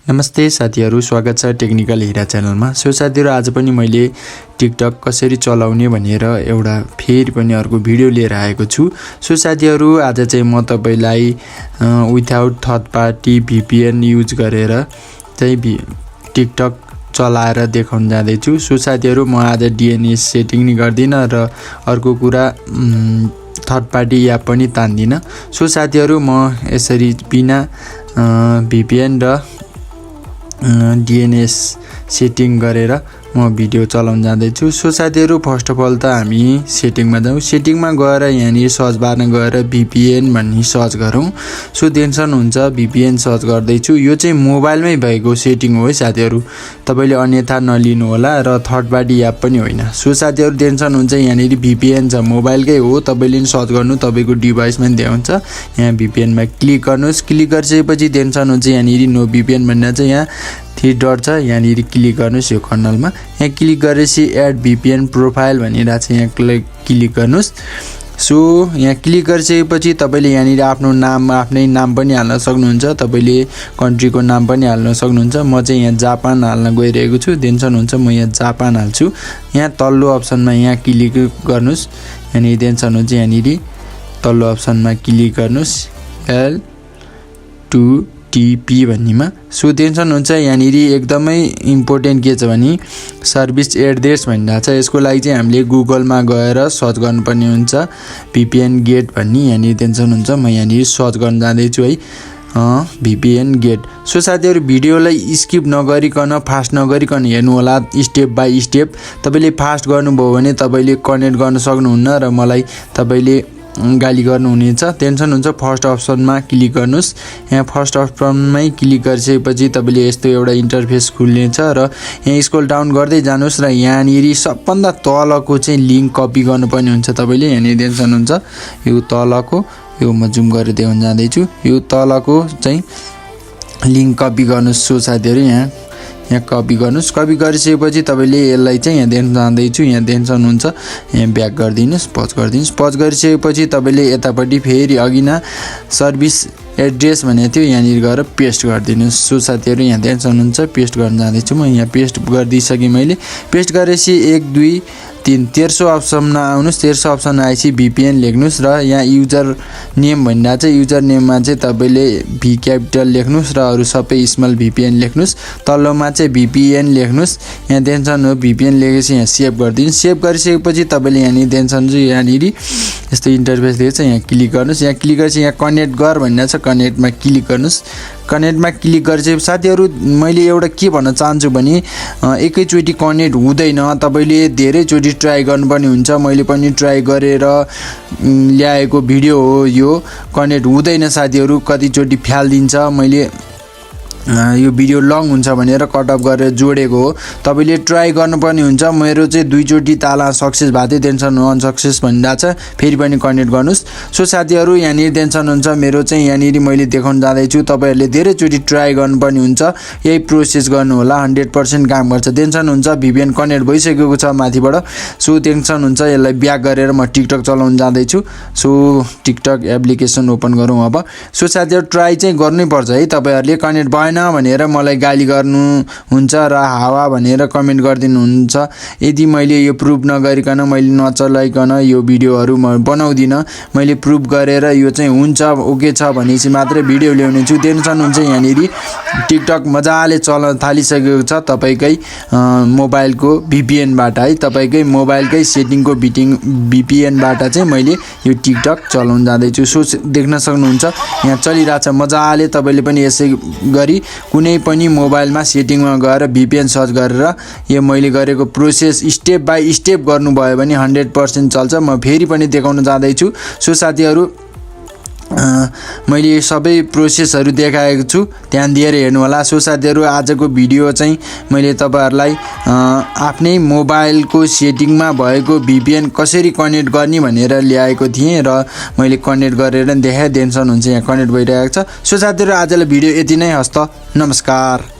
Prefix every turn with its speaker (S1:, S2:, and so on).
S1: नमस्ते साथीहरु, स्वागत छ टेक्निकल हिरा च्यानलमा। सो साथीहरु, आज पनि मैले टिकटक कसरी चलाउने भनेर एउटा फेरि पनि अर्को भिडियो लिएर आएको छु। सो साथीहरु, आज चाहिँ म तपाईलाई without third party VPN use गरेर चाहिँ टिकटक चलाएर देखाउन जाँदै छु। सो साथीहरु, म आज DNS सेटिङ नि गर्दिन र अर्को कुरा थर्ड पार्टी एप पनि तान्दिन। सो साथीहरु, म यसरी बिना VPN र DNS सेटिङ गरेर म भिडियो चलाउन जाँदै छु। सो साथीहरु, फर्स्ट अफ अल त हामी सेटिङमा जाउँ। सेटिङमा गएर यहाँ सर्च बारमा गएर VPN भन्ने सर्च गरौँ। सो टेन्सन हुन्छ, VPN सर्च गर्दै छु। यो चाहिँ मोबाइलमै भएको सेटिङ हो है साथीहरु, तपाईले अन्यथा नलिनु होला र थर्ड पार्टी एप पनि होइन। सो साथीहरु, टेन्सन हुन्छ, यहाँ VPN छ, मोबाइलकै हो, तपाईले नि सर्च गर्नु, तपाईको डिभाइसमा नि देखाउँछ। यहाँ VPN मा क्लिक गर्नुस्। क्लिक गरिसकेपछि टेन्सन हुन्छ, यहाँ नो VPN भन्ने चाहिँ यहाँ 3 डट छ, यहाँ क्लिक गर्नुस्। यो कर्नलमा यहाँ क्लिक गरेपछि एड VPN प्रोफाइल भनिरहेको छ, यहाँ क्लिक गर्नुस्। सो यहाँ क्लिक गरिसकेपछि तपाईले यहाँ आफ्नो नाम, आफ्नै नाम पनि हाल्न सक्नुहुन्छ, तपाईले कन्ट्रीको नाम पनि हाल्न सक्नुहुन्छ। म चाहिँ यहाँ जापान हाल्न गइरहेको छु। टेन्सन हुन्छ, म यहाँ जापान हाल्छु। यहाँ तल्लो अप्सनमा यहाँ क्लिक गर्नुस्। यहाँ टेन्सन हुन्छ, यहाँ तल्लो अप्सनमा क्लिक गर्नुस्, L2TP भन्नेमा। सो टेन्सन हुन्छ, यहाँ एकदमै इम्पोर्टेन्ट के छ भने सर्भिस एड्रेस भनिरहेको छ। यसको लागि चाहिँ हामीले गुगलमा गएर सर्च गर्नुपर्ने हुन्छ, VPN गेट भन्ने। यहाँ टेन्सन हुन्छ, म यहाँ सर्च गर्न जाँदैछु है, VPN गेट। सो साथीहरु, भिडियोलाई स्किप नगरिकन, फास्ट नगरिकन हेर्नु होला, स्टेप बाइ स्टेप। तपाईले फास्ट गर्नुभयो भने तपाईले कनेक्ट गर्न सक्नुहुन्न र मलाई तपाईले गाली गर्नुहुनेछ। टेन्सन हुन्छ, फर्स्ट अप्सनमा क्लिक गर्नुस्। यहाँ फर्स्ट अप्सनमै क्लिक गरिसकेपछि तपाईले यस्तो एउटा इन्टरफेस खुल्नेछ र यहाँ स्क्रोल डाउन गर्दै जानुस् र यहाँ सबभन्दा तलको चाहिँ लिंक कपी गर्नुपर्ने हुन्छ तपाईले। यहाँ टेन्सन हुन्छ, यो तलको, यो म जुम गरेर देखाउन जाँदैछु, यो तलको चाहिँ लिंक कपी गर्नुस्। सो साथीहरु, यहाँ कपी गर्नुस्। कपी गरिसकेपछि तपाईले यसलाई चाहिँ यहाँ देख्न जाँदैछु, यहाँ टेन्सन हुन्छ, यहाँ ब्याक गरिदिनुस्, पज गरिदिनुस्। पज गरिसकेपछि तपाईले यतापट्टि फेरि अघिना सर्भिस एड्रेस भनेको थियो, यहाँ गएर पेस्ट गरिदिनुस्। सो साथीहरु, यहाँ टेन्सन हुन्छ, पेस्ट गर्न जाँदैछु। म यहाँ पेस्ट गरिदिसकेँ मैले। पेस्ट गरेपछि 1 2 3 तेर्सो अप्सनमा आउनुस्। तेर्सो अप्सन आएपछि VPN लेख्नुस् र यहाँ युजर नेम भनिरहेको छ। युजर नेममा चाहिँ तपाईले V क्यापिटल लेख्नुस् र अरु सबै स्मल VPN लेख्नुस्। तल्लोमा चाहिँ VPN लेख्नुस्। यहाँ टेन्सन हो, VPN लेखेपछि यहाँ सेभ गरिदिनुस्। सेभ गरिसकेपछि तपाईले यहाँ टेन्सन चाहिँ यहाँ यस्तो इन्टरफेस देख्छ, यहाँ क्लिक गर्नुस्। यहाँ क्लिक गरेपछि यहाँ कनेक्ट गर भनिरहेको छ, कनेक्टमा क्लिक गर्नुस्। कनेक्टमा क्लिक गरेपछि साथीहरु, मैले एउटा के भन्न चाहन्छु भने एकैचोटी कनेक्ट हुँदैन, तपाईले धेरैचोटी ट्राई गर्नुपर्ने हुन्छ। मैले पनि ट्राई गरेर ल्याएको भिडियो हो यो। कनेक्ट हुँदैन साथीहरु, कतिचोटी फ्याल्दिन्छ। मैले यो भिडियो लङ हुन्छ भनेर कट अफ गरेर जोडेको हो, तपाईले ट्राई गर्नुपर्ने हुन्छ। मेरो चाहिँ 2 चोटी ताला सक्सेस भएको थियो, टेन्सन अनसक्सेस भनिरहेको छ, फेरि पनि कनेक्ट गर्नुस्। सो साथीहरु, यहाँ टेन्सन हुन्छ, मेरो चाहिँ यहाँ मैले देखाउन जाँदैछु, तपाईहरुले धेरै चोटी ट्राई गर्नुपर्ने हुन्छ। यही प्रोसेस गर्नु होला, 100% काम गर्छ। टेन्सन हुन्छ, VPN कनेक्ट भइसकेको छ माथिबाट। सो टेन्सन हुन्छ, यसलाई ब्याक गरेर म टिकटक चलाउन जाँदैछु। सो टिकटक एप्लिकेसन ओपन गरौँ अब। सो साथीहरु, ट्राई चाहिँ गर्नै पर्छ है, तपाईहरुले कनेक्ट भनेर मलाई गाली गर्नु हुन्छ र हावा भनेर कमेन्ट गरिदिनुहुन्छ। यदि मैले यो प्रुफ नगरिकन, मैले नचलाइकन यो भिडियोहरु म बनाउँदिन, मैले प्रुफ गरेर यो चाहिँ हुन्छ, ओके छ भनेपछि मात्रै भिडियो ल्याउने छु। टेन्सन हुन्छ, यहाँ टिकटक मजाले चल्न थालिसकेको छ तपाईकै मोबाइलको VPN बाट है, तपाईकै मोबाइलकै सेटिङको VPN बाट चाहिँ मैले यो टिकटक चलाउन जाँदैछु। सो देख्न सक्नुहुन्छ, यहाँ चलिरहेछ मजाले। तपाईले पनि यसै गरी कुनै पनि मोबाइलमा सेटिङमा गएर VPN सर्च गरेर यो मैले गरेको प्रोसेस स्टेप बाइ स्टेप गर्नुभयो भने 100% चल्छ। म फेरि पनि देखाउन जाँदैछु। सो साथीहरु, मैले सबै प्रोसेसहरु देखाएको छु, ध्यान दिएर हेर्नु होला। सो साथीहरु, आजको भिडियो चाहिँ मैले तपाईहरुलाई आफ्नै मोबाइलको सेटिङमा भएको VPN कसरी कनेक्ट गर्ने भनेर ल्याएको थिएँ र मैले कनेक्ट गरेर देखाएँ। टेन्सन हुन्छ, यहाँ कनेक्ट भइरहेको छ। सो साथीहरु, आजलाई भिडियो यति नै। हस्त, नमस्कार।